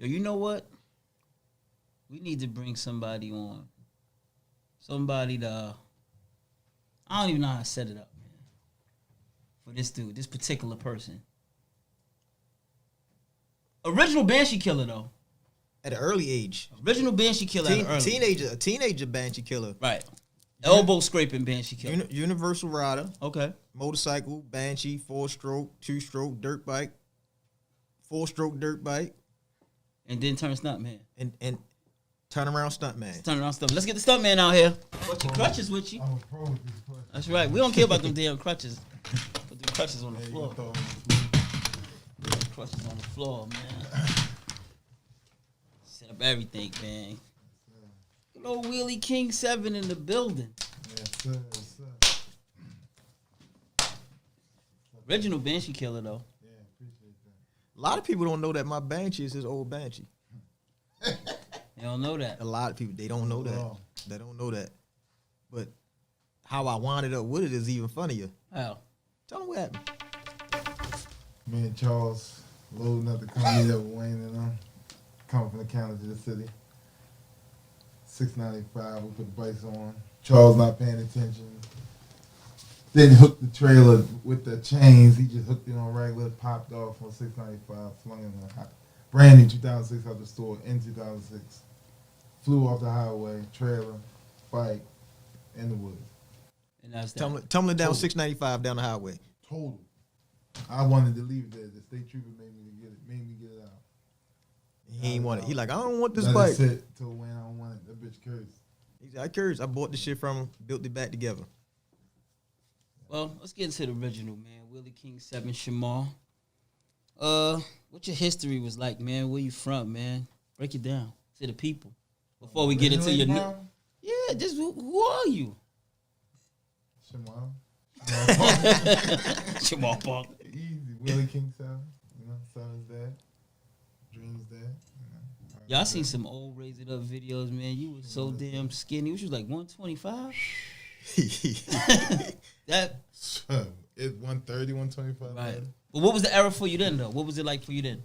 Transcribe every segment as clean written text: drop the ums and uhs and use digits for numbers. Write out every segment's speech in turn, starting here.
Yo, you know what? We need to bring somebody on. Somebody to, I don't even know how to set it up, man. For this dude, this particular person. Original Banshee Killer, though. At an early age. Original Banshee Killer at an early age. Teenager Banshee Killer. Right. Elbow scraping Banshee Killer. Universal rider. Okay. Motorcycle, Banshee, 4-stroke, 2-stroke, dirt bike, 4-stroke dirt bike. And then turn stuntman. And turn around stuntman. Turn around stuntman. Let's get the stuntman out here. Put your crutches with you. I'm a pro with these crutches. That's right. We don't care about them damn crutches. Put the crutches on the floor. Crutches on the floor, man. Set up everything, man. Little Wheelie King 7 in the building. Yes, sir. Yes, sir. Original Banshee Killer, though. Yeah, appreciate that. A lot of people don't know that my Banshee is his old Banshee. They don't know that. A lot of people, they don't know that. They don't know that. But how I winded up with it is even funnier. How? Tell them what happened. Me and Charles loading up the company that Wayne and them coming from the county to the city. 695, we put the bikes on. Charles not paying attention. Didn't hook the trailer with the chains. He just hooked it on regular, popped off on 695, flung it in the brand new 2006 out the store in 2006. Flew off the highway, trailer, bike, in the woods. And that's that. Tumbling down 695 down the highway. Total. I wanted to leave it there. The state trooper made me get it out. He ain't want it. He like, I don't want this Let bike. it sit till when I don't want it. That bitch cursed. He said, I cursed. I bought the shit from him, built it back together. Well, let's get into the original, man. Wheelie King 7 Shamar. What your history was like, man? Where you from, man? Break it down to the people. Before we get into your yeah, just who are you? Shamar. Shamar Park. Easy. Willie King 7. You know, son is dead. Dreams dead. You know. Y'all seen some old Raise It Up videos, man. You was so damn skinny. You was like 125? That It's 130, 125. right. But what was the era for you then, though? What was it like for you then?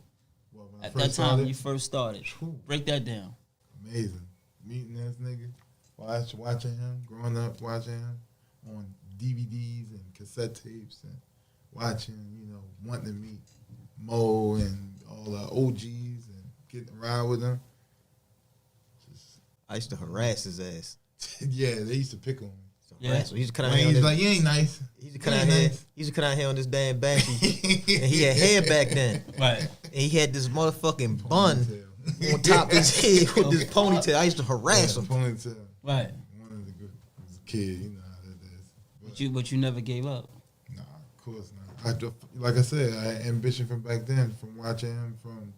Well, when I At first that time started, when you first started. Whew. Break that down. Amazing. Meeting this nigga, watching him, growing up watching him on DVDs and cassette tapes and watching, you know, wanting to meet Mo and all the OGs and getting a ride with them. I used to harass his ass. Yeah, they used to pick on me. Yeah. So he used to come out Wayne here. was like, you ain't nice. He used to come out here. He used to come out here on this damn Banshee, and he had hair back then. Right. And he had this motherfucking bun Ponytail. on top of his head with this ponytail. I used to harass him. Ponytail. Right. One of the good was a kid, you know how that is. But you never gave up. Nah, of course not. Like I said, I had ambition from back then, from watching him from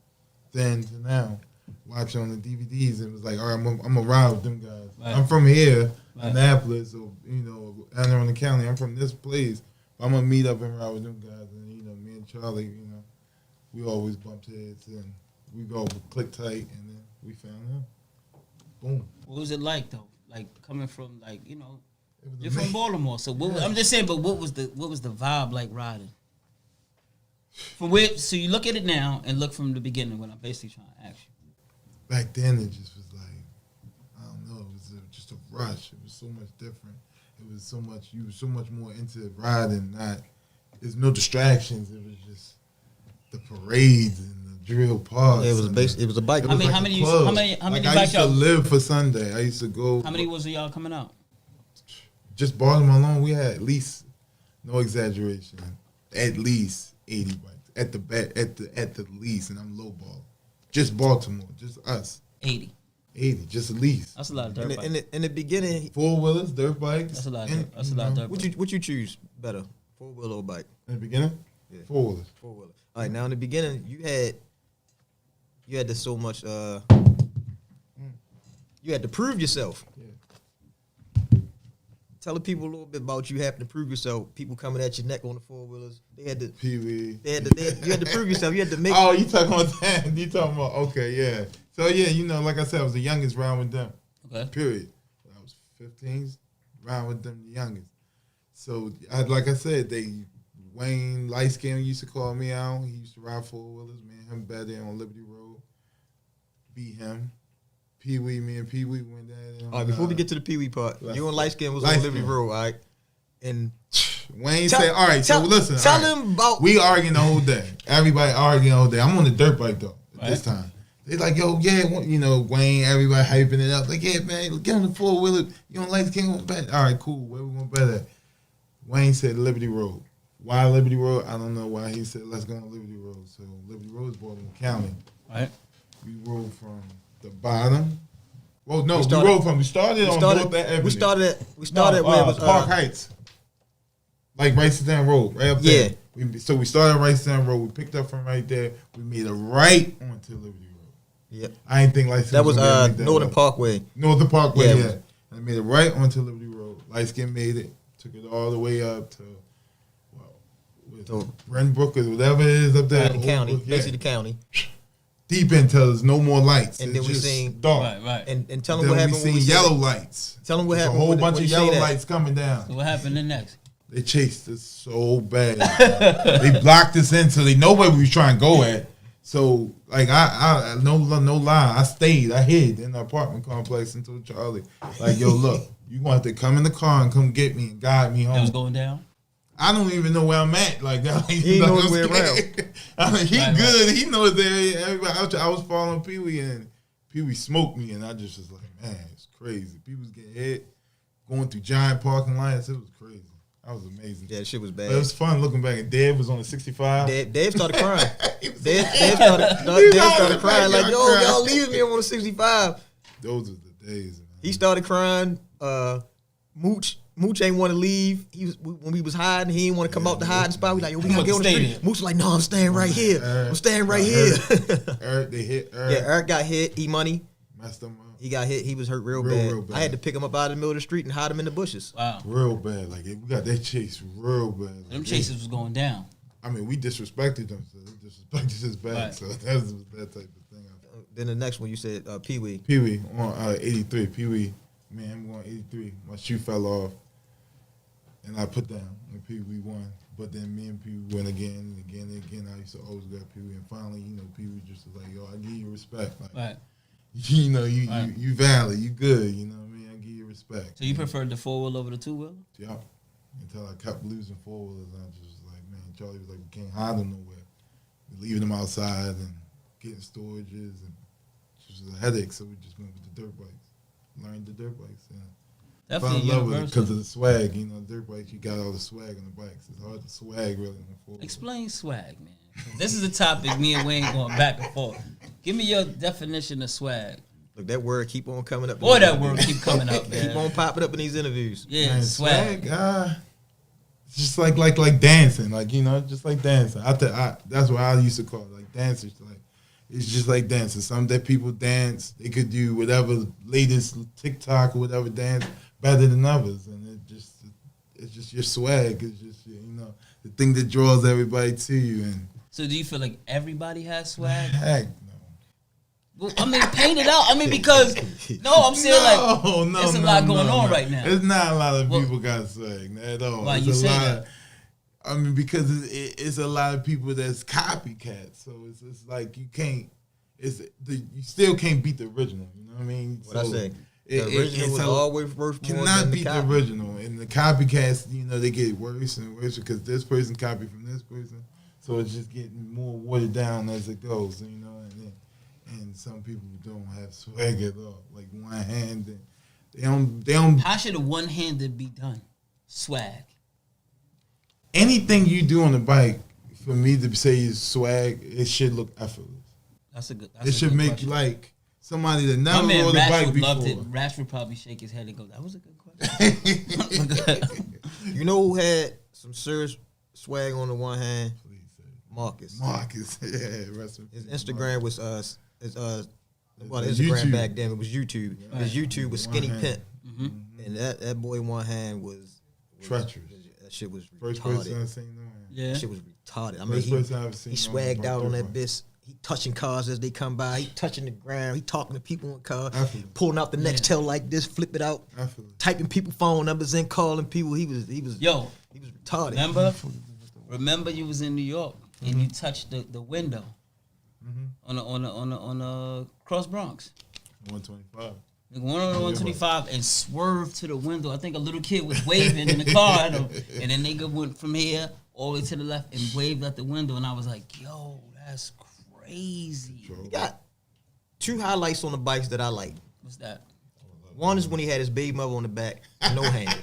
then to now. Watching on the DVDs, it was like, all right, I'm gonna ride with them guys. Right. I'm from here, Right. Annapolis, or you know, Anne Arundel County. I'm from this place. I'm gonna meet up and ride with them guys. And you know, me and Charlie, you know, we always bumped heads and we go click tight, and then we found him. Boom. What was it like though? Like coming from like, you know, It was you're from amazing. Baltimore, so Yeah. I'm just saying. But what was the vibe like riding? From where? So you look at it now and look from the beginning. What I'm basically trying to ask you. Back then, it just was like, I don't know, it was just a rush. It was so much different. It was so much, you were so much more into riding, there's no distractions. It was just the parades and the drill parts. Yeah, it was and it was a bike. How many- like how a many- club. how many Like, bike I used to y'all- live for Sunday. I used to go. How many was of y'all coming out? Just Baltimore alone, we had at least, no exaggeration, at least 80 bikes at the least, and I'm low ball. Just Baltimore, just us. 80. 80, just at least. That's a lot of dirt bikes. In the beginning, 4-wheelers, dirt bikes. That's a lot. and, That's a lot of dirt bikes. what you choose better, 4-wheeler or bike? In the beginning, Yeah. 4-wheelers. 4-wheeler. All right, now in the beginning, you had this so much. You had to prove yourself. Yeah. Tell the people a little bit about you having to prove yourself. People coming at your neck on the 4-wheelers. They had to. Pee-wee. You had to prove yourself. You had to make. Oh, you talking about that? You talking about, okay, yeah. So, yeah, you know, like I said, I was the youngest round with them. Okay. Period. When I was 15, round with them, the youngest. So, like I said, Wayne, light skin, used to call me out. He used to ride 4-wheelers. Me and him better on Liberty Road. beat him. Pee Wee, me and Pee Wee went down. All right, before we get to the Pee Wee part, you and Light Skin was Light on Liberty Skin. Road, all right? And Wayne said, all right, so listen. Tell all right. him about. We arguing the whole day. Everybody arguing all day. I'm on the dirt bike, though, at this time. They like, yo, yeah, you know, Wayne, everybody hyping it up. Like, yeah, man, get on the four-wheeler. You don't like the King of Bet? All right, cool. Where we going to bet at? Wayne said Liberty Road. Why Liberty Road? I don't know why he said, let's go on Liberty Road. So Liberty Road is Baltimore County. Right. We rode from the bottom. Well, no, we started on North Avenue. We started where it was Park Heights. Like Rice Down Road, right up there. Yeah. So we started Rice Down Road. We picked up from right there. We made a right onto Liberty Road. Yep. I didn't think That was Northern Parkway. Northern Parkway, Yeah. yeah. And I made it right onto Liberty Road. Light Skin made it. Took it all the way up to, Renbrook or whatever it is up there. The county, basically the county. Deep until there's no more lights. And it's then we just seen dark. Right. And tell them what happened We when we seen yellow lights. Tell them what There's happened. a whole bunch when of you yellow say that. lights coming down. So what happened then next? They chased us so bad. They blocked us in, so they know where we was trying to go at. So, like, I no lie, I stayed. I hid in the apartment complex and told Charlie, like, yo, look, you want to come in the car and come get me and guide me home. It was going down? I don't even know where I'm at. Like, He knows his way around. I mean, he Right. good. He knows there. Everybody, I was following Pee Wee, and Pee Wee smoked me, and I just was like, man, it's crazy. People was getting hit, going through giant parking lots. It was crazy. That was amazing. Yeah, shit was bad. But it was fun looking back. And Dave was on the 65. Dave started crying. Dave started crying like, yo, y'all leave me on the 65. Those are the days, man. He started crying. Mooch ain't want to leave. When we was hiding, he didn't want to come out the hiding spot. We like, yo, we gotta get on the street. there. Mooch was like, no, I'm staying right here. I'm staying right here. Eric, they hit Eric. Yeah, Eric got hit. E-Money. Messed him up. He got hit. He was hurt real bad. I had to pick him up out of the middle of the street and hide him in the bushes. Wow. Real bad. Like, we got that chase real bad. Like, Them chases was going down. I mean, we disrespected them, so they disrespected us back. Right. So that was that type of thing. Then the next one you said Pee Wee. Pee Wee on 83. Pee Wee, man, I'm going 83. My shoe fell off, and I put down, and Pee Wee won. But then me and Pee Wee went again and again and again. I used to always go at Pee Wee, and finally, you know, Pee Wee just was like, yo, I give you respect. Like, Right. you know, you valid, you good. You know what I mean? I give you respect. So you preferred the 4-wheel over the 2-wheel? Yeah. Until I kept losing four-wheelers, I just was like, man, Charlie was like, we can't hide them nowhere. We're leaving them outside and getting storages, and it was a headache, so we just went with the dirt bikes. Learned the dirt bikes. And Definitely fell in love with it universal. because of the swag. You know, dirt bikes, you got all the swag on the bikes. It's hard to swag really on the four-wheeler. Explain swag, man. This is a topic me and Wayne going back and forth. Give me your definition of swag. Look, that word keep on coming up. Boy, that word keep coming up, man. Keep on popping up in these interviews. Yeah, Man, swag. It's just like dancing, like, you know, just like dancing. That's what I used to call it, like dancers. Like, it's just like dancing. Some that people dance, they could do whatever latest TikTok or whatever dance better than others, and it's just your swag. It's just, you know, the thing that draws everybody to you. And So do you feel like everybody has swag? heck no. Well, I mean, paint it out. I mean, because I'm saying there's a lot going on right now. There's not a lot of people got swag at all. Why It's you a say lot that? of- I mean, because it's a lot of people that's copycats. So it's like you still can't beat the original. You know what I mean? What I So say? The original was always worth more cannot than the beat the copy. original. And the copycats, you know, they get worse and worse because this person copied from this person. So it's just getting more watered down as it goes. You know, and some people don't have swag at all. Like one hand, and they don't. How should a one-handed be done? Swag. Anything you do on the bike, for me to say is swag, it should look effortless. That's a good. It should make question. like somebody that My never man rode a Rash bike would love before. it. Rash would probably shake his head and go, "That was a good question." You know who had some serious swag on the one hand? Please say. Marcus. Yeah, rest in His peace, Instagram Marcus. was well, It's Instagram YouTube. back then. It was YouTube. His YouTube was Skinny One hand. Pimp, and that boy one hand was Treacherous. That shit was First person retarded. I've seen no hand. Yeah. That shit was retarded. I mean, First person I've seen he no swagged hand out on by that bitch. He touching cars as they come by. He touching the ground. He talking to people in the car. I feel it. Pulling out the next tail like this, flip it out, I feel it. typing people phone numbers in, calling people. He was Yo, he was retarded. remember you was in New York and you touched the window. on the Cross Bronx. 125. Nigga went on the 125 and swerved to the window. I think a little kid was waving in the car at him, and then nigga went from here all the way to the left and waved out the window, and I was like, yo, that's crazy. He got 2 highlights on the bikes that I like. What's that? One is when he had his baby mother on the back, no-handed.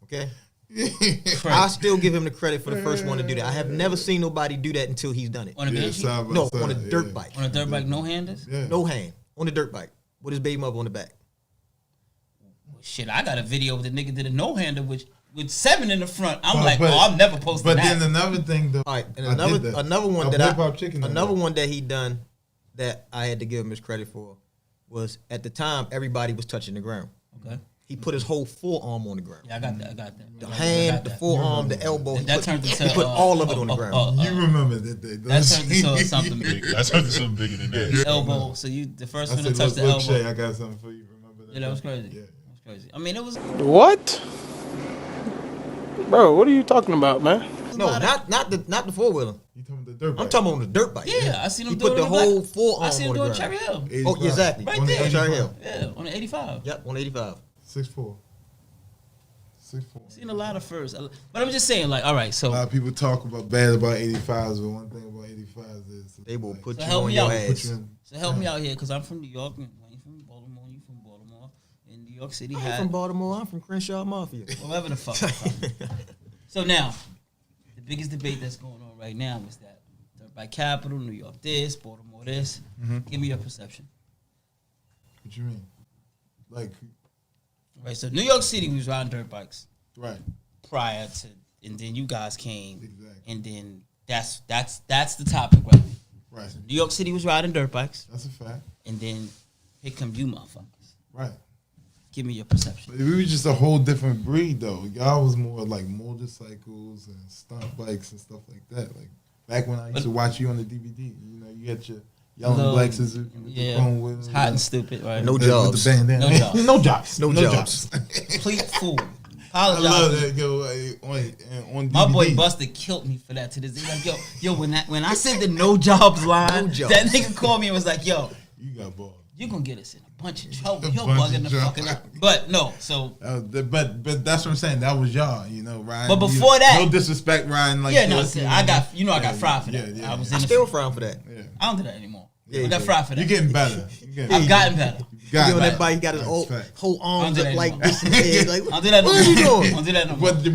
Okay? Crazy. I still give him the credit for the first one to do that. I have never seen nobody do that until he's done it. On a bench? No, on a dirt bike. On a dirt bike, no-handers? Yeah. No hand. On the dirt bike. With his baby mother on the back. Well, shit, I got a video with the nigga did a no-hander with 7 in the front. I'm never posting that. But then another thing, though. All right, and another one that he done that I had to give him his credit for was at the time everybody was touching the ground. Okay. He put his whole forearm on the ground. Yeah, I got that. The hand, the forearm, the elbow. That turned into he put all of it on the ground. You remember that day. That turned into something big. That's something bigger than that. Elbow. So you the first I one to said, touch the look, elbow. Shay, I got something for you. Remember that? Yeah, that was crazy. Yeah. That was crazy. I mean, it was. What? Bro, what are you talking about, man? No, not the four-wheeler. You talking about the dirt bike? I'm talking about on the dirt bike. Yeah, I seen him He do it. put the on whole black. forearm I seen him on do the it ground. Cherry Hill. 85. Oh, exactly. Right On the there. Cherry Hill. Yeah, on the 85. Yep, on 85. 6'4". 6'4". Seen a lot of firsts, but I'm just saying, like, all right, A so lot of people talk about bad about 85s, but one thing about 85s is They will put So you help on me your out. ass. so help me out here, because I'm from New York, and Wayne from Baltimore, you from Baltimore, and New York City I'm had from Baltimore. I'm from Crenshaw Mafia. whatever the fuck. So now, the biggest debate that's going on right now is that dirt bike capital, New York this, Baltimore this. Give me your perception. What you mean? Like, Right, so New York City was riding dirt bikes right. prior to, and then you guys came, Exactly. and then that's the topic right now. Right. New York City was riding dirt bikes, That's a fact. and then here come you motherfuckers. Right. Give me your perception. But we were just a whole different breed, though. Y'all was more like motorcycles and stunt bikes and stuff like that. Like, back when I used to watch you on the DVD, you know, you had your yellow and black scissors with the chrome wheels. It's hot and stupid, right? No With jobs. the bandana. No jobs. No jobs. No jobs. Complete fool. I Apologize. love that. Yo, on DVD. My boy Buster killed me for that to this day. Like, yo, when I said the no jobs line, No jobs. that nigga called me and was like, yo, You got balls. you gonna get us in a bunch of trouble. A You're bunch bugging of the trouble. fucking up. But no, so But that's what I'm saying. That was y'all, you know, riding. But before that- no disrespect, riding like yeah, no, this, I got I got fried for that. Yeah. I was I in the still frown for that. Yeah. I don't do that anymore. Yeah, I got you fried for that. You're getting better. I've gotten better. He on that better. bike, he got his That's fact. whole I don't arms do up that like anymore. this in his head. Like, I don't do that no what are you more. doing? I don't do that no more. But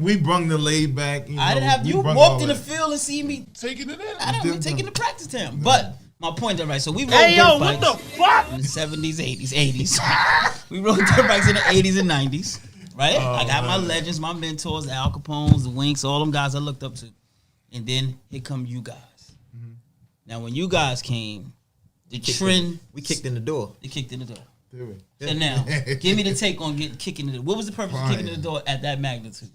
we brung the laid back. You know, I didn't have we you brung walked all in the that. field and see me. Taking it in. I didn't be did taking that. the practice time. But my point is right. So we rode Hey, yo, dirt what bikes the fuck? in the 70s, 80s. We rode dirt bikes in the 80s and 90s. Right? I got my legends, my mentors, the Al Capones, the Winks, all them guys I looked up to. And then here come you guys. Now when you guys came, the trend We kicked in the door. they kicked in the door. Did we? So now, give me the take on kicking in the door. What was the purpose of kicking in the door at that magnitude?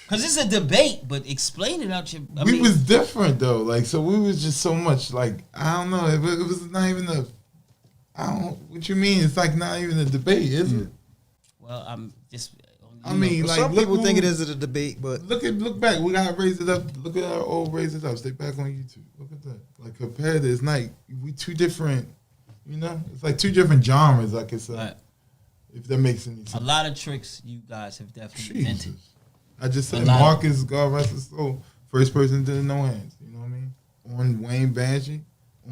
Because it's a debate, but explain it out your. We was different though. Like, so we was just so much like, I don't know. It was not even a. I don't. What you mean? It's like not even a debate, is it? Well, I'm just. I mean, like, Some look people who- think it is a debate, but Look back. We gotta raise it up. Look at our old raise it up. Stay back on YouTube. Look at that. Like compared to, it's like we two different. You know, it's like two different genres. I could say, Right. if that makes any A sense. lot of tricks you guys have definitely invented. Jesus. I just said A lot. Marcus, God rest his soul, first person to no hands. You know what I mean? On Wayne Banshee,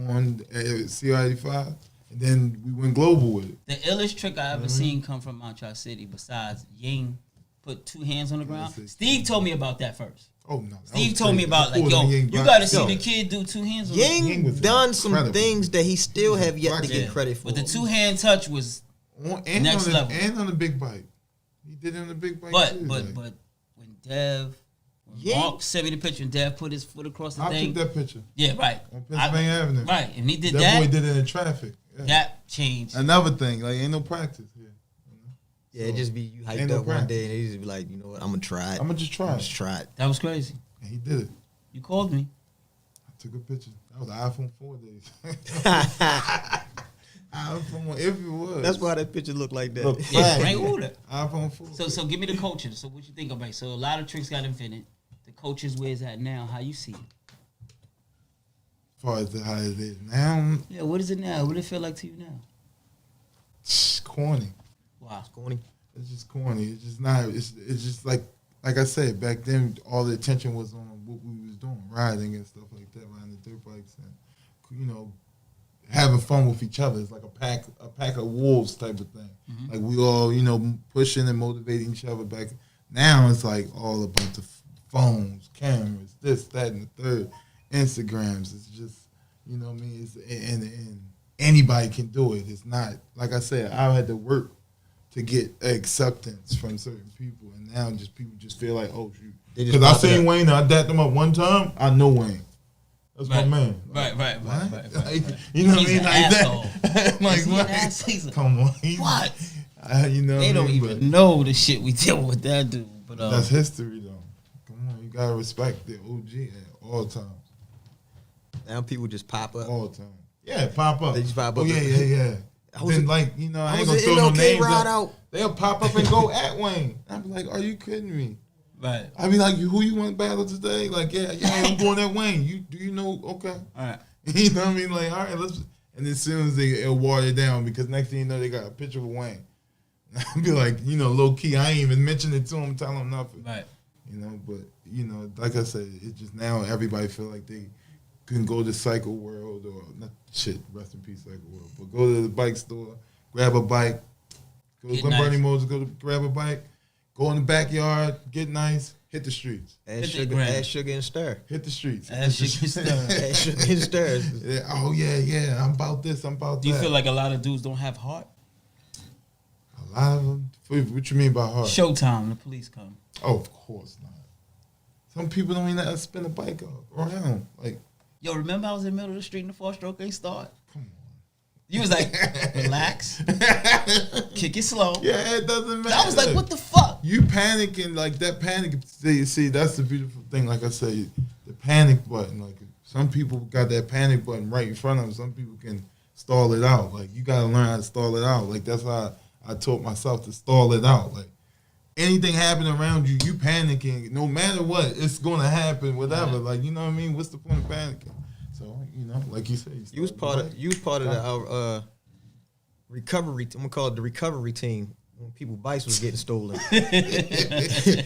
on CR85, and then we went global with it. The illest trick I ever seen come from Montreal City, besides Ying put two hands on the ground. That's it. Steve told me about that first. Oh no! that Steve was told me crazy. about like, Before yo, the Ying you block- got to see Yo, the kid do two hands on Ying Ying was done some incredible. things that he still have yet to Yeah. get credit for. But the two hand touch was, and next on the, level. and on the big bike. He did it on the big bike but too. but like, but when Dev, when Ying- Mark sent me the picture and Dev put his foot across the I thing. took that picture Yeah, right. on Pennsylvania Avenue. Right, and he did That boy that. did it in traffic. Yeah. That changed. Another thing, like ain't no practice here. Yeah, it just be you hyped Ain't no up one practice. day and they just be like, you know what, I'm gonna try it. I'm gonna just try Just it. try it. That was crazy. And he did it. You called me. I took a picture. That was the iPhone 4 days. iPhone, if it was. That's why that picture looked like that. Look, Yeah, fine. Frank Uda. iPhone 4. So give me the culture. So what you think about it? So a lot of tricks got invented. The culture's where it's at now. How you see it? far as how it is now. Yeah, what is it now? What does it feel like to you now? It's corny. Wow. It's corny. It's just corny. It's just not. It's just like I said back then. All the attention was on what we was doing, riding and stuff like that, riding the dirt bikes, and having fun with each other. It's like a pack of wolves type of thing. Mm-hmm. Like we all pushing and motivating each other back. Now it's like all about the phones, cameras, this, that, and the third, Instagrams. It's just what I mean. It's and anybody can do it. It's not like I said. I had to work to get acceptance from certain people, and now just people just feel like, oh shoot, because I seen Wayne, I dapped him up one time. I know Wayne. That's my man. Right. Like, you know what I mean? Like that. Like what? Come on. What? They don't even know the shit we deal with that dude. But that's history, though. Come on, you gotta respect the OG at all times. Now people just pop up all the time. Yeah, pop up. They just pop up. Oh yeah. Then I ain't gonna throw no names out. They'll pop up and go at Wayne. I'll be like, are you kidding me? Right. I be like, who you want to battle today? Like, yeah, I'm going at Wayne. Do you know? Okay. All right. You know what I mean? Like, all right, let's. And as soon as it'll water it down because next thing you know, they got a picture of Wayne. I'll be like, low key, I ain't even mention it to him, tell him nothing. Right. But like I said, it's just now everybody feel like they can go to Cycle World or not shit, rest in peace Cycle World, but go to the bike store, grab a bike, go to Bernie Moses, go to grab a bike, go in the backyard, get nice, hit the streets. Add sugar and stir. Hit the streets. Add sugar and stir. Add sugar and stir. Yeah, oh yeah, I'm about this, I'm about that. Do you feel like a lot of dudes don't have heart? A lot of them? What you mean by heart? Showtime, the police come. Oh, of course not. Some people don't even know how to spin a bike around. Like, yo, remember I was in the middle of the street and the 4-stroke ain't start? Come on. You was like, relax, kick it slow. Yeah, it doesn't matter. I was like, what the fuck? You panicking, like that panic. See, that's the beautiful thing. Like I say, the panic button. Like some people got that panic button right in front of them. Some people can stall it out. Like you got to learn how to stall it out. Like that's how I taught myself to stall it out. Like anything happening around you, you panicking. No matter what, it's gonna happen. Whatever. Right. Like you know what I mean. What's the point of panicking? So like you said, you was part of our recovery. I'm gonna call it the recovery team. When people bikes was getting stolen, the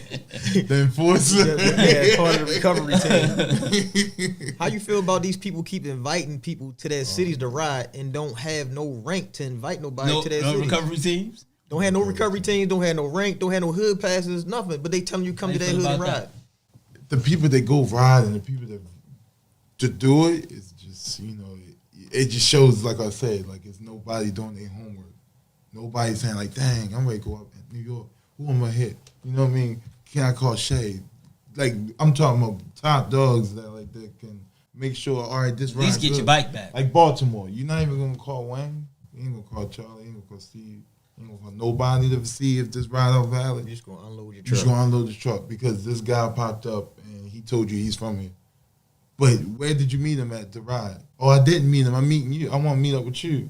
enforcer, yeah, part of the recovery team. How you feel about these people keep inviting people to their cities to ride and don't have no rank to invite nobody to their cities? Recovery teams. Don't have no recovery teams. Don't have no rank. Don't have no hood passes. Nothing. But they telling you come to their hood and ride. The people that go ride and the people that to do it is just it just shows, like I said, like it's nobody doing their homework. Nobody's saying like, dang, I'm ready to go up in New York. Who am I hit? You know what I mean? Can I call Shea? Like I'm talking about top dogs that can make sure. All right, this ride. At least get good. your bike back. Like Baltimore, you're not even gonna call Wayne. You ain't gonna call Charlie. You ain't gonna call Steve. You ain't gonna call nobody to see if this ride out valid. You're just gonna unload your truck. You're just gonna unload the truck because this guy popped up and he told you he's from here. But where did you meet him at to ride? Oh, I didn't meet him. I'm meeting you. I want to meet up with you.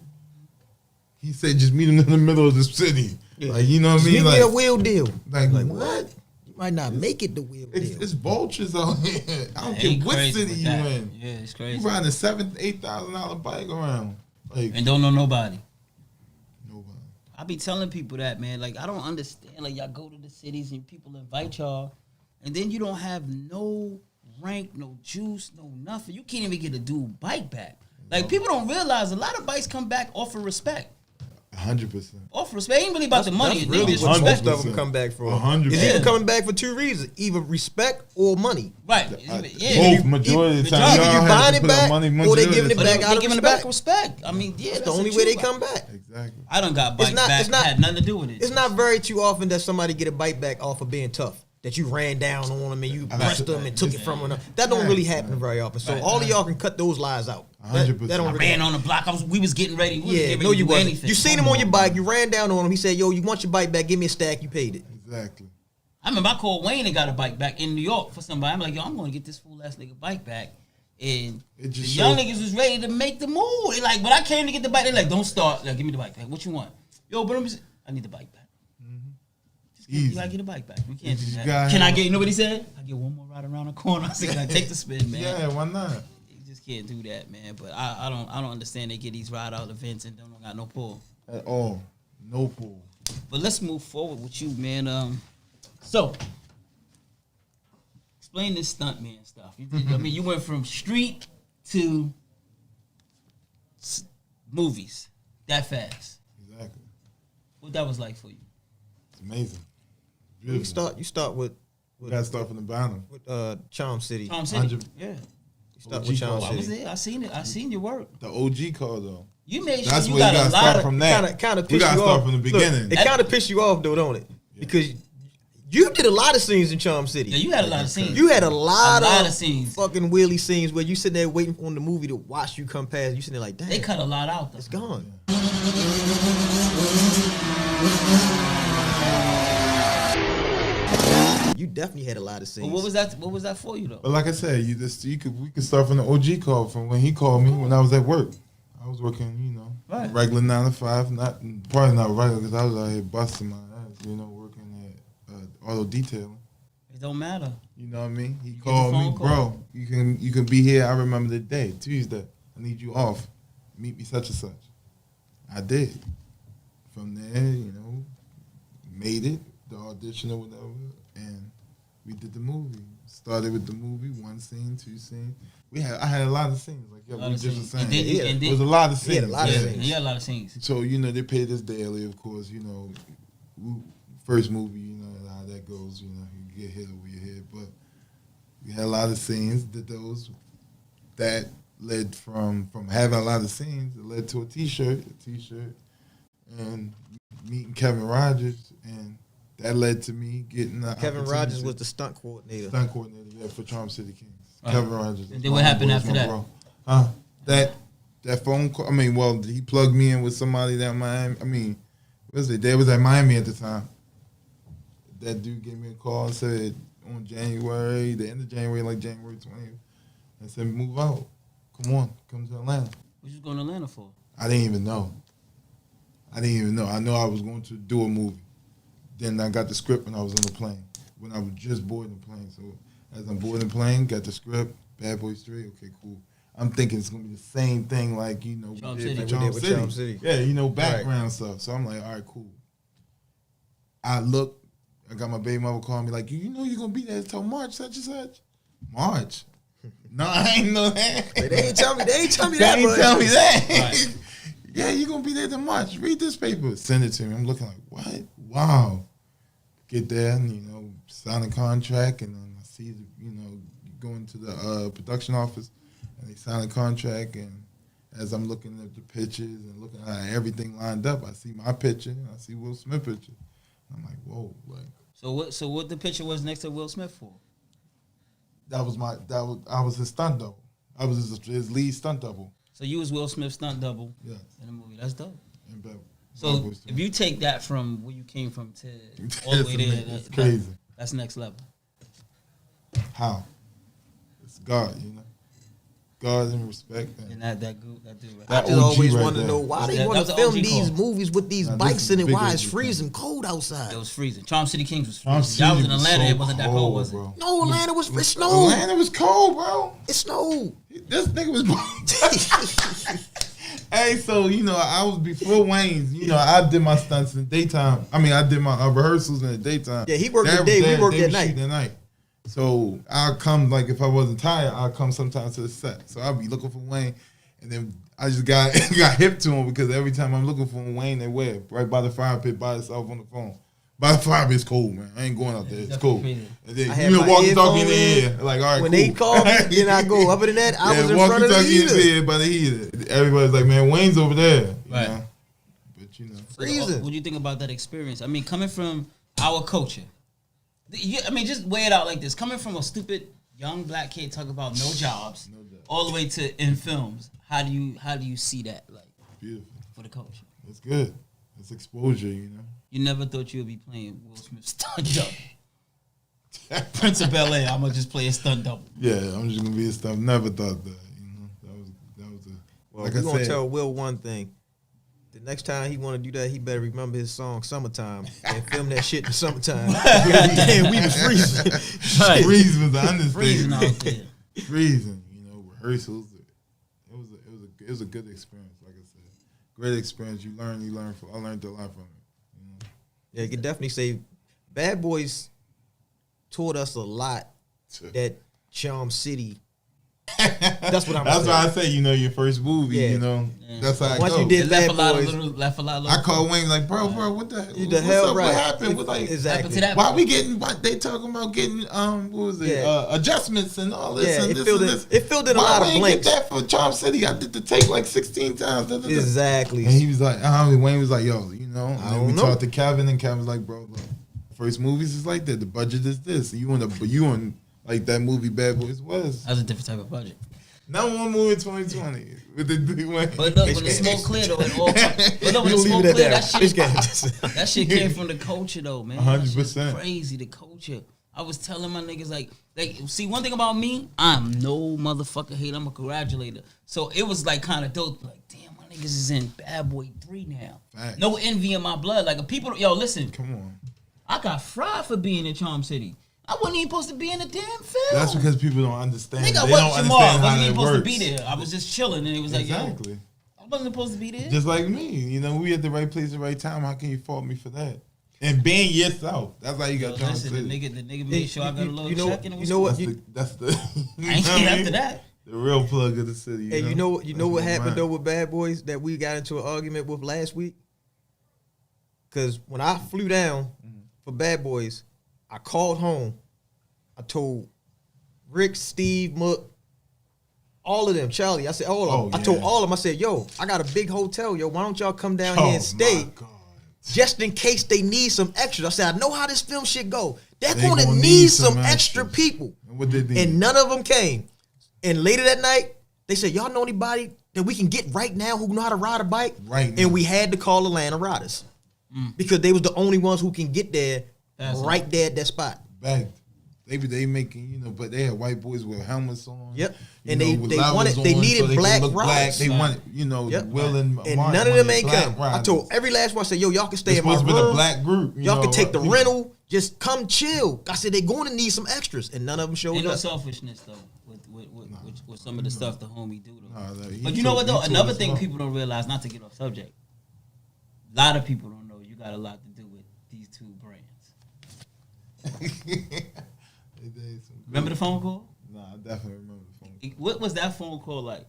He said just meet him in the middle of the city. Yeah. Like, you know what I mean? Meet me a wheel deal. Like what? You might not make it the wheel deal. It's vultures out here. I don't care what city you in. Yeah, it's crazy. You riding a $7,000-$8,000 bike around. Like, and don't know nobody. Nobody. I be telling people that, man. Like, I don't understand. Like, y'all go to the cities and people invite y'all, and then you don't have no rank, no juice, no nothing. You can't even get a dude bike back. Like, people don't realize a lot of bikes come back off of respect. 100%. Off of respect. Ain't really about the money. That's really what most of them come back for. 100%. It's either coming back for two reasons: either respect or money. Right. Both majority of the time. Either you buying it back or they giving it back out of giving respect. It back respect. I mean, yeah, that's the only way they come back. Exactly. I done got bikes back. Had nothing to do with it. It's not very too often that somebody get a bike back off of being tough. That you ran down on them and you pressed them and took it from them. That don't really happen very often. So all of y'all can cut those lies out. 100%. I ran on the block. We was getting ready. You wasn't. You seen him on your bike. You ran down on him. He said, "Yo, you want your bike back? Give me a stack. You paid it." Exactly. I remember I called Wayne and got a bike back in New York for somebody. I'm like, yo, I'm going to get this fool ass nigga bike back. And the young niggas was ready to make the move. They like, but I came to get the bike. They're like, don't start. Like, give me the bike back. What you want? Yo, but I need the bike back. You gotta get a bike back. We can't do that. Can I get? You know what he said? I get one more ride around the corner. I said, can I take the spin, man? Yeah, why not? can't do that, man. But I don't understand. They get these ride out events and don't got no pull at all. No pull. But let's move forward with you, man. So explain this stuntman stuff. I mean, you went from street to movies that fast. Exactly. What that was like for you? It's amazing. You start with We gotta start from the bottom. With Charm City. Charm City. Yeah. You start with Charm I was City. there. I seen it. I seen your work. The OG call though. You made sure That's you where got you a gotta lot start of. from that. Kind of We piss gotta you start off from the Look, beginning. it kind of pissed you off though, don't it? Because you did a lot of scenes in Charm City. Yeah, you had a lot of scenes. You had a lot of scenes. fucking wheelie scenes where you sitting there waiting on the movie to watch you come past. You sitting there like, damn. They cut a lot out though. It's gone. You definitely had a lot of scenes. But what was that? What was that for you though? But like I said, we could start from the OG call from when he called me when I was at work. I was working, Right. regular 9 to 5, probably not regular because I was out here busting my ass, working at auto detailing. It don't matter. You know what I mean? He You get called the me, phone bro. call. You can be here. I remember the day, Tuesday. I need you off. Meet me such and such. I did. From there, made it, the audition or whatever, and we did the movie. Started with the movie, 1 scene, 2 scenes. I had a lot of scenes. Like we just were saying. It was a lot of scenes. He had a lot of scenes. You had a lot of scenes. So they paid us daily, of course. First movie, you know how that goes. You get hit over your head, but we had a lot of scenes. Did those that led from having a lot of scenes. It led to a T-shirt, and meeting Kevin Rogers, and that led to me getting the Kevin Rogers was the stunt coordinator. For Charm City Kings. Kevin Rogers. And then what happened after that? That phone call. I mean, well, he plugged me in with somebody that Miami. I mean, they was at Miami at the time. That dude gave me a call and said on the end of January, like January 20th, and said, move out. Come to Atlanta. What you going to Atlanta for? I didn't even know. I know I was going to do a movie. Then I got the script when I was on the plane. When I was just boarding the plane. So as I'm boarding the plane, got the script, Bad Boys 3, okay, cool. I'm thinking it's going to be the same thing like, Charm we City. did Like for we did with Charm City. Yeah, background stuff. So I'm like, all right, cool. I got my baby mother calling me like, you're going to be there until March, such and such. March? No, I ain't know that. They ain't tell me that. They ain't tell me that. Right. Yeah, you're going to be there till March. Read this paper. Send it to me. I'm looking like, what? Wow. Get there and, sign a contract, and then I see, going to the production office, and they sign a contract, and as I'm looking at the pictures and looking at everything lined up, I see my picture, and I see Will Smith picture. I'm like, whoa, like. So what the picture was next to Will Smith for? I was his stunt double. I was his lead stunt double. So you was Will Smith's stunt double Yes. in the movie. That's dope. And So if you take that from where you came from to all the way there, that's crazy. That's next level. How? It's God, God and respect. And that dude. Right? I just OG always right wanted to there. know why they That want was to the film OG these call. movies with these Now, bikes this is in it. big Why OG it's thing. freezing cold outside? It was freezing. Charm City Kings was Charm freezing. Y'all was in City was Atlanta. so It wasn't that cold, cold, was it? bro. No, Atlanta was it snowed. Atlanta was cold, bro. It snowed. This nigga was. Hey, so I was before Wayne's. I did my stunts in the daytime. I mean, I did my rehearsals in the daytime. Yeah, he worked the day. We worked at night. At night. So I'll come, like, if I wasn't tired, I'll come sometimes to the set. So I'll be looking for Wayne, and then I just got hip to him because every time I'm looking for Wayne, they were right by the fire pit by himself on the phone. By the fire pit, it's cold, man. I ain't going out there. It's cold. And then I had my walkie-talkie in the earphones ear. Like, all right, when cool. they called me, then I go. Other than that, I was in front of the walkie-talkie in the heater. ear by the heater. Everybody's like, man, Wayne's over there. You Right. know? But, Freezing. What do you think about that experience? I mean, coming from our culture, just weigh it out like this. Coming from a stupid young black kid talking about no jobs, all the way to in films. How do you see that, like, beautiful for the culture? It's good. It's exposure, You never thought you would be playing Will Smith's stunt double. Prince of Bel-Air, I'm gonna just play a stunt double. Yeah, I'm just gonna be a stuff. Never thought that. That was a. Well, like we're I gonna said, tell Will one thing. The next time he want to do that, he better remember his song "Summertime" and film that shit in the summertime. Damn, we was freezing. Right. freezing was the Freezing understatement. out there. Freezing, rehearsals, it was a good experience. Like I said, great experience. You learn. I learned a lot from it. You know? Yeah, you can definitely say Bad Boys taught us a lot that Charm City. That's what I'm. That's why I say, your first movie. Yeah. That's how Once I go. you did Bad Boys, left a lot of I called Wayne like, bro, what the hell, up? right? What happened? What, like, Exactly. why we getting? What they talking about getting? What was it? Yeah. Adjustments and all this. Yeah, and it this filled and in. this. It filled in a Why lot we of ain't blanks. get that for Charm City? I did the take like 16 times. Exactly. And he was like, Wayne was like, yo, And I then don't we know. talked to Kevin, and Kevin was like, bro, look, first movies is like that. The budget is this. And you on like that movie Bad Boys was. That was a different type of budget. Not one movie in 2020 with the Wayne. But look, when the smoke cleared, though, it all. But look, when the smoke cleared, that shit came from the culture, though, man. 100%. Crazy, the culture. I was telling my niggas like, see, one thing about me, I'm no motherfucker hater. I'm a congratulator. So it was like kind of dope. Like, damn, my niggas is in Bad Boy 3 now. Facts. No envy in my blood. Like, people, listen. Come on. I got fried for being in Charm City. I wasn't even supposed to be in the damn film. That's because people don't understand. Nigga, They what, don't Shamar? understand how Wasn't even that supposed works. to be there. I was just chilling, and it was like, Exactly. yo, I wasn't supposed to be there. Just like me. We at the right place at the right time. How can you fault me for that? And being yourself. That's how you got Charm Listen, City. the nigga made sure I got a little check, and it was what? That's the I ain't get after that. The real plug of the city. Hey, you know what happened right. though with Bad Boys that we got into an argument with last week? Because when I flew down for Bad Boys, I called home. I told Rick, Steve, Mook, all of them, Charlie. I said, all of them. I told all of them. I said, yo, I got a big hotel, yo. Why don't y'all come down here and stay? Just in case they need some extras. I said, I know how this film shit go. They're gonna need some extra people. And what did they And none of them came. And later that night, they said, y'all know anybody that we can get right now who know how to ride a bike? Right now. And we had to call Atlanta Riders. Because they was the only ones who can get there right there at that spot. Back. They making, but they had white boys with helmets on. Yep. You And know, they with wanted, lavas they on needed so they black could look riders. They wanted, Yep. Will and And Martin none of them wanted ain't black come. I riders. told every last one, I said, yo, y'all can stay It's in my supposed to be room. the black group. Y'all can take the rental. Just come chill. I said, they're going to need some extras. And none of them showed Ain't no up. selfishness though with some of the stuff the homie do though. Nah, But you know what though? Another thing people don't realize, not to get off subject, a lot of people don't know you got a lot to do with these two brands. Remember the phone call? Nah, I definitely remember the phone call. What was that phone call like?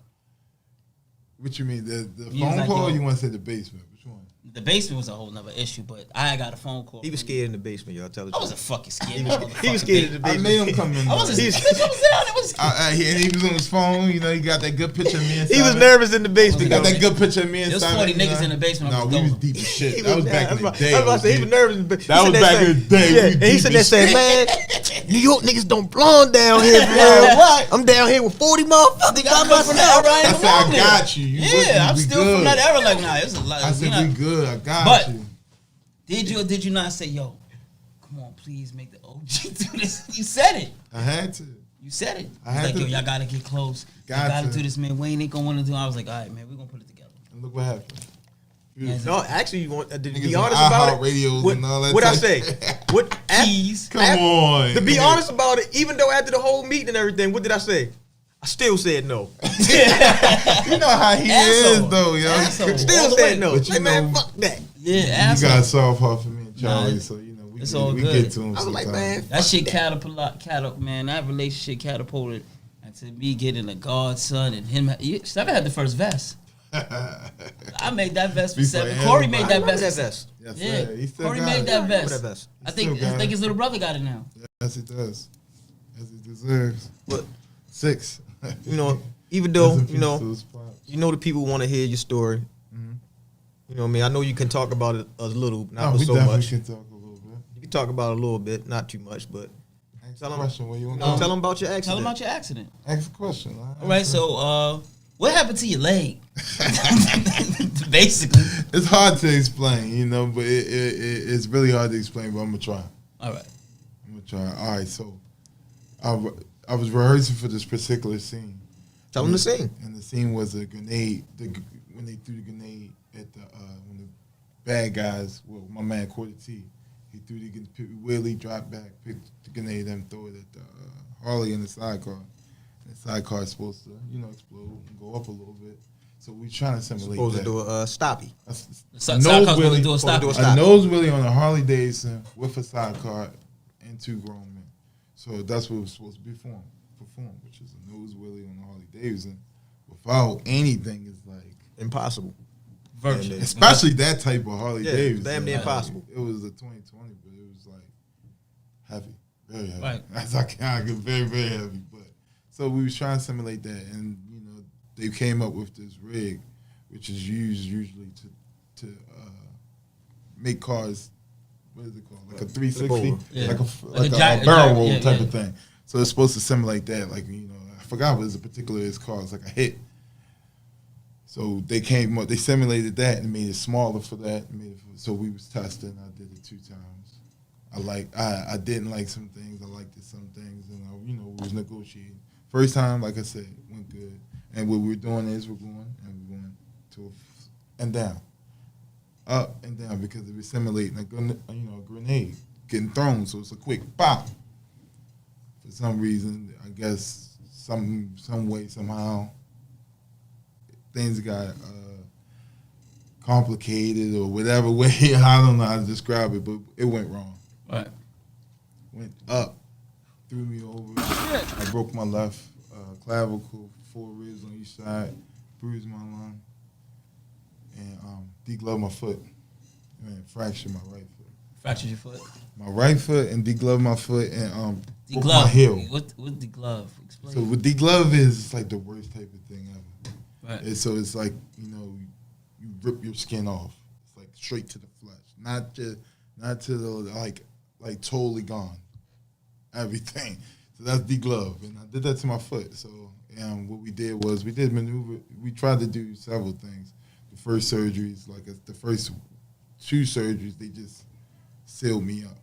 What you mean? The He was phone like, call yo. or you want to say the basement? Which one? The basement was a whole nother issue, but I got a phone call. He was scared in the basement, y'all. Tell the I truth. wasn't fucking scared. He was scared in the I basement. made him come in. I wasn't there. scared. I was down. It was. And he was on his phone. He got that good picture of me inside. He was it. nervous in the He basement. got though. that good picture of me There was inside. 40 it, niggas in the basement. No, we was deep as shit. He That was back in the day. I was about to say, he was nervous. In the That was back in the day. Yeah, We and he deep said that as saying, man, New York niggas don't belong down here, man. Right. I'm down here with 40 motherfuckers by I'm from that myself. era. I I ain't said, I belong there. got you. Yeah, I'm we still good. from that era. Like, nah, it's a lot. I said, we good. I got But- you. Did you or did you not say, yo, come on, please make the OG do this? You said it. I had to. You said it. I He's had like, to. yo, y'all gotta get close. Y'all Got gotta to. do this, man. Wayne ain't gonna wanna do it. I was like, all right, man, we're gonna put it together. And look what happened. No, actually, you want to Niggas be on honest about it. iHeartRadios What, and all that what I type- say? What? Keys. Come on. To be honest about it, even though after the whole meeting and everything, what did I say? I still said no. You know how he Asshole. is, though, yo. Asshole. Still All the said way. no. But you Like, man, know- fuck that. Yeah, You asshole. got a soft heart for me and Charlie, Nah, so we it's all we good. get to him. I was like, sometimes. man, That shit catapult, man. That relationship catapulted into me getting a godson and him. Seven had the first vest. I made that vest for Before Seven. him. Corey made I that remember vest. that vest. Yes, Yeah, sir. He still Corey got made it. that I remember vest. that vest. I Still think got it. his little brother got it now. Yes, he does. As he deserves. But 6. you know, even though Rest in you know, peace to his pops. you know, the people want to hear your story. You know what I mean? I know you can talk about it a little, not we so definitely much. can talk a little bit. You can talk about it a little bit, not too much, but Ask Tell a him- question. What you want? tell them about your accident. Tell him about your accident. Ask a question. All right, so what happened to your leg? Basically. It's hard to explain, but it's really hard to explain. But I'm gonna try. All right. I'm gonna try. All right, so I was rehearsing for this particular scene. Tell them to sing. And the scene was a grenade. When they threw the grenade at when the bad guys, well, my man Quarter T, he threw the wheelie, dropped back, picked the grenade, and threw it at the Harley in the sidecar. And the sidecar is supposed to, explode and go up a little bit. So we trying to simulate Supposed that. to do a stoppie. Sidecar's supposed to do a stop. do a A nose wheelie on a Harley Davidson with a sidecar and 2 grown men. So that's what was supposed to be performed, which is a nose wheelie on a Harley Davidson without anything is like Impossible. Virtual. especially that type of Harley Yeah, Davidson. damn near impossible. It was a 2020, but it was like heavy, very heavy. Right. As I get very, very heavy. But so we was trying to simulate that, and you know they came up with this rig, which is used usually to make cars. What is it called? Like a 360, Yeah. like a jack- barrel jack- roll yeah, type yeah. of thing. So it's supposed to simulate that, like you know, I forgot what his particular is called. It's like a hit. So they came up, they simulated that and made it smaller for that. So we was testing. I did it 2 times. I didn't like some things. I liked some things, and we was negotiating. First time, like I said, went good. And what we're doing is we're going to and down, up and down because we're simulating a grenade getting thrown. So it's a quick pop. For some reason, I guess some way somehow things got complicated or whatever way. I don't know how to describe it, but it went wrong. Right. Went up, threw me over. I broke my left clavicle, 4 ribs on each side, bruised my lung, and degloved my foot, and fractured my right foot. Fractured your foot. My right foot and degloved my foot and broke my Deglove. heel. What the glove? Explain. So what deglove is, it's like the worst type of thing ever. Right. And so it's like, you rip your skin off. It's like straight to the flesh. Not to the like totally gone. Everything. So that's deglove. And I did that to my foot. So what we did was we did maneuver. We tried to do several things. The first surgeries, the first 2 surgeries, they just sealed me up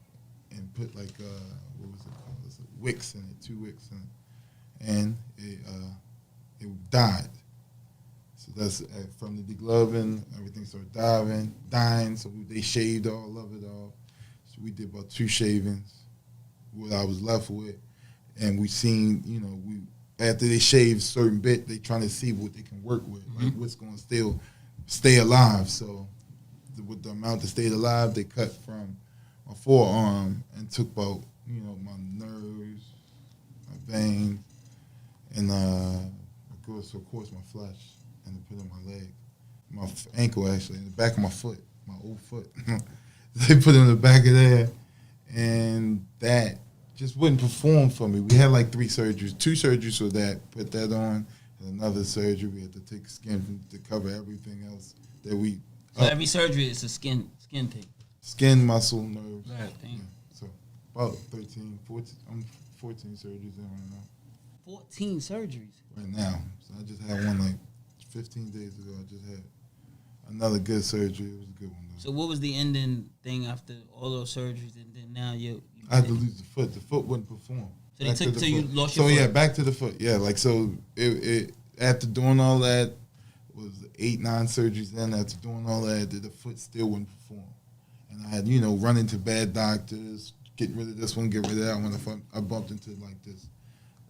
and put what was it called? It's wicks in it, 2 wicks in it. And it died. So that's from the degloving, everything started dying. So they shaved all of it off. So we did about 2 shavings, what I was left with, and we seen, after they shave a certain bit, they trying to see what they can work with, like what's going to still stay alive. So with the amount that stayed alive, they cut from my forearm and took about, my nerves, my veins, and of course my flesh. And put it on my leg, my ankle actually, in the back of my foot, my old foot. They put it in the back of there, and that just wouldn't perform for me. We had like 3 surgeries, 2 surgeries for that, put that on, and another surgery. We had to take skin to cover everything else that we. So every surgery is a skin thing. Skin, muscle, nerves. Right. Yeah. So about 13, 14, I'm 14 surgeries in right now. 14 surgeries. Right now, so I just had one like 15 days ago. I just had another good surgery. It was a good one though. So what was the ending thing after all those surgeries, and then now you I had to lose the foot. The foot wouldn't perform. So they took, so you lost your foot. foot. So yeah, back to the foot. Yeah, like so it after doing all that, it was 8, 9 surgeries in. After doing all that, the foot still wouldn't perform. And I had, run into bad doctors, get rid of this one, get rid of that one. I bumped into like this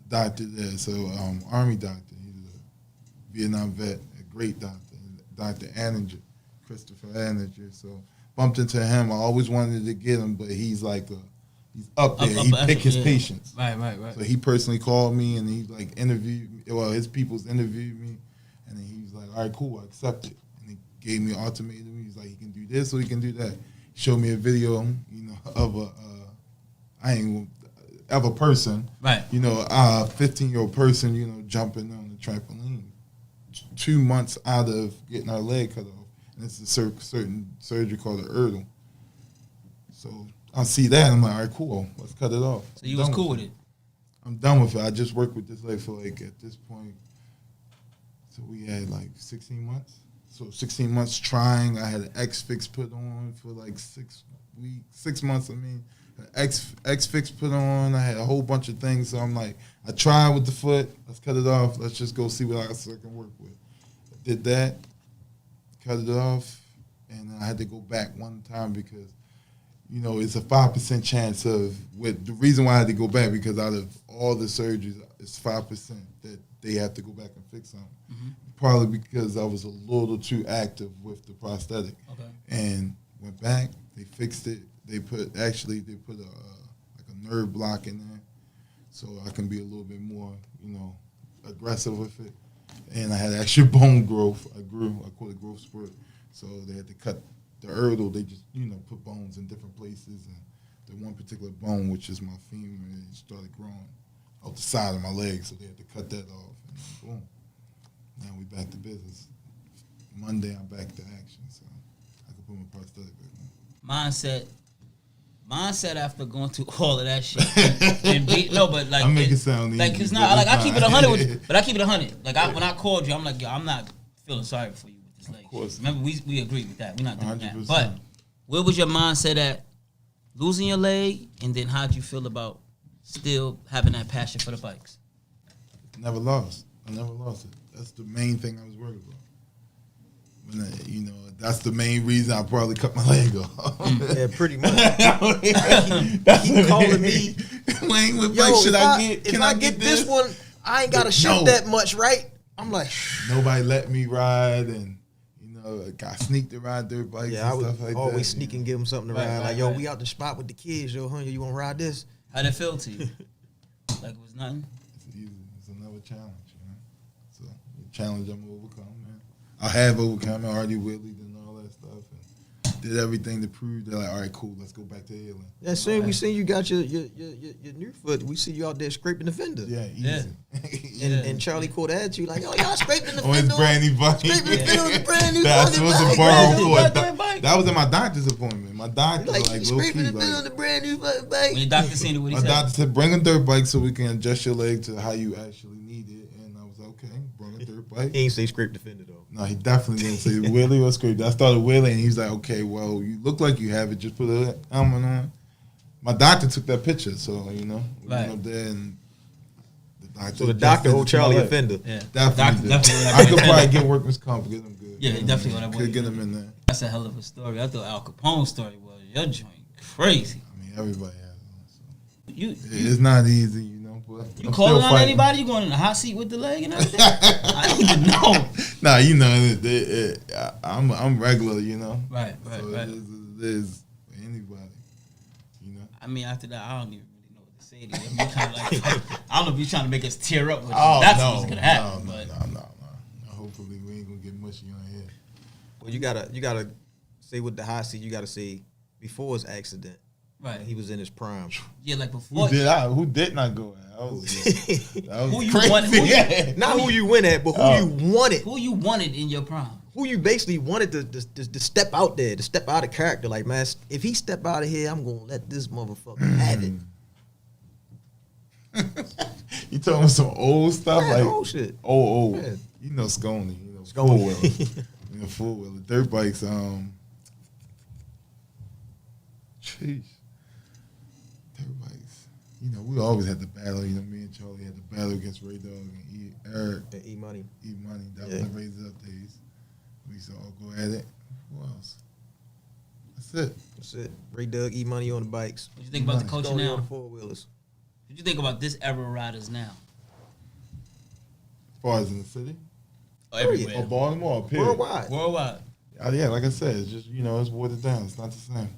doctor there. So Army doctor. He's a Vietnam vet, a great doctor. Dr. Anninger, Christopher Anninger. So bumped into him. I always wanted to get him, but he's like he's up there. He pick his patients. Right. So he personally called me and he like interviewed me. Well, his people's interviewed me, and then he was like, "All right, cool, I accept it." And he gave me an ultimatum. He's like, "He can do this or he can do that." He showed me a video, of a person, right? A 15-year-old person, jumping on the trampoline. 2 months out of getting our leg cut off, and it's a certain surgery called an Erdl. So I see that, and I'm like, all right, cool, let's cut it off. So you was cool with it? I'm done with it. I just worked with this leg for like, at this point, so we had like 16 months. So 16 months trying. I had an X-Fix put on for like 6 months, an X-Fix put on. I had a whole bunch of things, so I'm like, I tried with the foot, let's cut it off, let's just go see what else I can work with. I did that, cut it off, and I had to go back one time because, it's a 5% chance of, the reason why I had to go back, because out of all the surgeries, it's 5% that they have to go back and fix something. Probably because I was a little too active with the prosthetic. Okay. And went back, they fixed it. They put a like a nerve block in there, so I can be a little bit more, aggressive with it. And I had actual bone growth. I call it growth spurt. So they had to cut the girdle. They just, put bones in different places. And the one particular bone, which is my femur, it started growing out the side of my leg. So they had to cut that off. And then boom. Now we back to business. Monday, I'm back to action. So I can put my prosthetic back on. Mindset after going through all of that shit. I make it sound easy. Cause now, I keep it 100 with you, but I keep it 100. Like when I called you, I'm like, yo, I'm not feeling sorry for you with this leg. Of course. Remember, we agreed with that. We're not doing 100%. that. But where was your mindset at losing your leg, and then how'd you feel about still having that passion for the bikes? Never lost. I never lost it. That's the main thing I was worried about. That's the main reason I probably cut my leg off. Yeah, pretty much. He calling me, Wayne, what bike should I get? Can I get this one? I ain't got to shoot that much, right? I'm like, nobody let me ride, and I sneaked to ride dirt bikes and stuff like that. Always sneak and give them something to ride. We out the spot with the kids, yo, honey, you want to ride this? How'd it feel to you? Like it was nothing? It's easy. It's another challenge, So, a challenge I'm gonna overcome, man. I have overcome. I already wheelied and all that stuff, and did everything to prove that. Like, all right, cool. Let's go back to healing. Yeah, soon we seen you got your new foot. We see you out there scraping the fender. Yeah, easy. And Charlie caught at you like, yo, y'all scraping the fender. On his brand new bike. Scraping the fender on the brand new That's fucking what's a bike. borrow for. That was at my doctor's appointment. My doctor Like low scraping key, the fender on the brand new fucking bike. When your doctor seen it, what he my said? doctor said, bring a dirt bike so we can adjust your leg to how you actually need it. And I was like, okay, bring a dirt bike. He ain't say scrape the fender though. No, he definitely didn't say wheelie or scrape. I started wheeling, and he was like, okay, well, you look like you have it. Just put a helmet on. My doctor took that picture, so, we went up there, and the doctor. So the doctor owed Charlie a fender. Yeah. Definitely. Definitely I could probably get workman's comp, get him good. Yeah, he definitely would have. Could get him in there. That's a hell of a story. I thought Al Capone's story was your joint crazy. I mean, everybody has one. So. You it's not easy, but you calling on anybody? You going in the hot seat with the leg and everything? I need to know. Nah, I'm regular, Right. So right. It is anybody, I mean, after that, I don't even really know what to say to you. Kind of like, I don't know if you're trying to make us tear up. That's what's gonna happen. No. Hopefully, we ain't gonna get mushy on here. Well, you gotta say with the hot seat. You gotta say before his accident. Right. He was in his prime. Yeah, like before. Who did not go at? That was Who you crazy. wanted? Not who you went at, but who you wanted. Who you wanted in your prime? Who you basically wanted to step out there, to step out of character. Like, man, if he step out of here, I'm gonna let this motherfucker have it. You talking about some old stuff, Yeah, like old shit. Old. Yeah. Sconey. Sconey. Full wheeler. Dirt bikes. Jeez. Dirt bikes. We always had the battle. Me and Charlie had the battle against Ray Dog and Eric. And E-Money. E-Money. That was the Razor Up days. We used to all go at it. Who else? That's it. Ray Doug, E-Money on the bikes. What you think about the culture Sconey now? on the four-wheelers. What you think about this era of riders now? As far as in the city? Everywhere. Or Baltimore, or period. Worldwide. Yeah, like I said, it's just, it's watered down. It's not the same.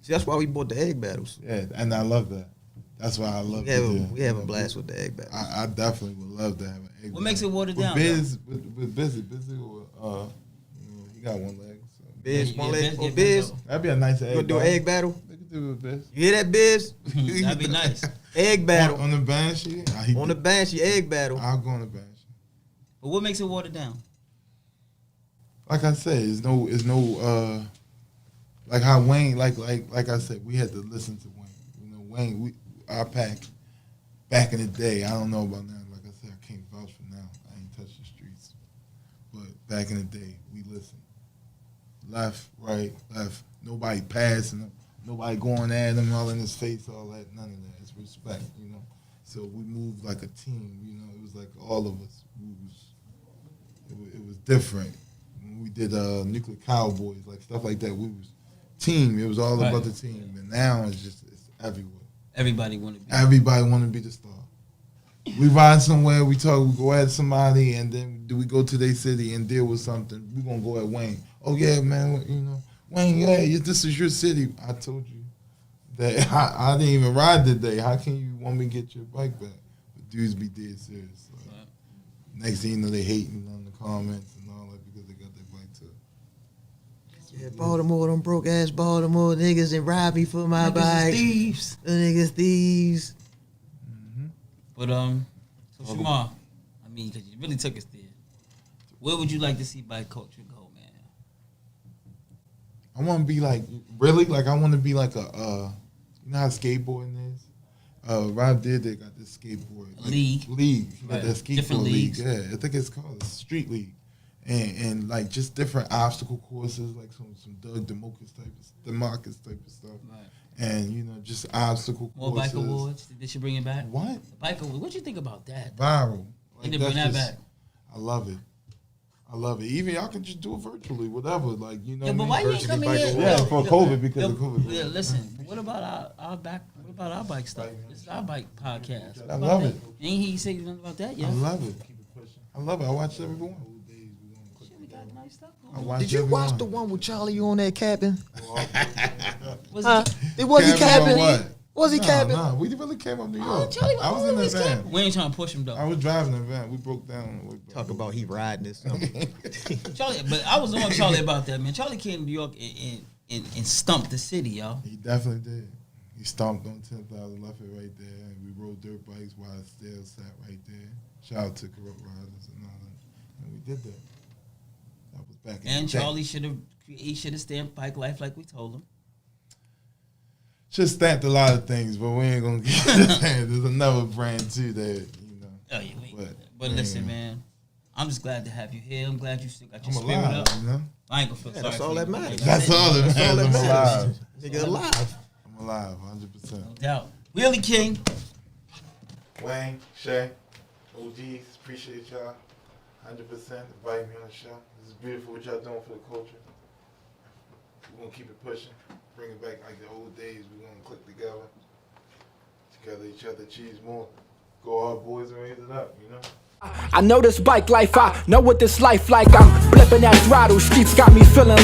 See, that's why we bought the egg battles. Yeah, and I love that. That's why I love it. We have a blast with the egg battles. I definitely would love to have an egg. What makes it watered down? With Busy or he got one leg. So. Biz, one leg. Yeah, Biz. That'd be a nice egg. You gonna do an egg battle? They could do it with Biz. You hear that, Biz? That'd be nice. Egg battle. On the Banshee? On the Banshee, egg battle. I'll go on the Banshee. But what makes it watered down? Like I said, it's no like how Wayne, like I said, we had to listen to Wayne. Wayne, our pack back in the day, I don't know about now. Like I said, I can't vouch for now. I ain't touched the streets. But back in the day, we listened. Left, right, left. Nobody passing him. Nobody going at him, all in his face, all that. None of that. It's respect, So we moved like a team, It was like all of us. It was different. When we did Nuclear Cowboys, like stuff like that, we was team. It was all about the team. And now it's everywhere. Everybody want to be. Everybody want to be the star. We ride somewhere, we talk, we go at somebody, and then do we go to their city and deal with something? We gonna go at Wayne. Oh yeah, man, you know, Wayne, yeah, this is your city. I told you that I didn't even ride today. How can you want me to get your bike back? But dudes be dead serious. So. Right. Next thing you know, they hating on the comments and all that because they got their bike too. Yeah, Baltimore, them broke ass Baltimore niggas and robbed me for my bike. Thieves. The niggas thieves. But so Shamar, I mean, because you really took us there. Where would you like to see bike culture go, man? I want to be like really like I want to be like a you know how skateboarding is. Rob did they got this skateboard league. He got Right. that skateboard Different league. leagues. Yeah, I think it's called a street league, and like just different obstacle courses, like some Doug DeMarcus type of stuff. Right. And you know, just obstacle More courses. bike awards. They should bring it back. What? The bike awards. What you think about that? Viral. They need to bring that back. I love it. Even y'all can just do it virtually, whatever. Like you know. Yeah, but what I why mean? you ain't coming Virtually in? bike awards. Yeah, for COVID because of COVID. Yeah, listen. What about our back? What about our bike stuff? This is our bike podcast. I love it. Ain't he say nothing about that yet? I love it. I love it. I watch every one. Shit, we got nice stuff I going. watch Did you every watch one. the one with Charlie on that cabin? Was Huh? it- Was he Cabin capping? on what? Was he capping? Nah, we really came up New Oh, York. Charlie, I was in the always van. capping. We ain't trying to push him I though. was driving the van. We broke down. Talk about he riding this something. Charlie, but I was on Charlie about that, man. Charlie came to New York and stumped the city, y'all. He definitely did. He stomped on 10,000, left it right there. And we rode dirt bikes while it still sat right there. Shout out to Corrupt Riders and all that. And we did that. That was back in And the day. Charlie should have stamped bike life like we told him. Should stamped a lot of things, but we ain't gonna get to that. There's another brand too that, you know. Oh yeah, but yeah. listen, man. I'm just glad to have you here. I'm glad you still got your I'm spirit alive, up. you know. I ain't gonna feel Yeah, sorry that's for all you. that matters. That's all that That's all matters. that I'm matters. alive. Nigga alive. I'm alive, 100%. No doubt. Wheelie King. Wayne, Shay, OGs, appreciate y'all. 100% invite me on the show. This is beautiful what y'all doing for the culture. We're gonna keep it pushing, bring it back like the old days. We're gonna click together each other, cheese more. Go hard, boys, and raise it up, you know? I know this bike life, I know what this life like. I'm flipping that throttle, streets got me feeling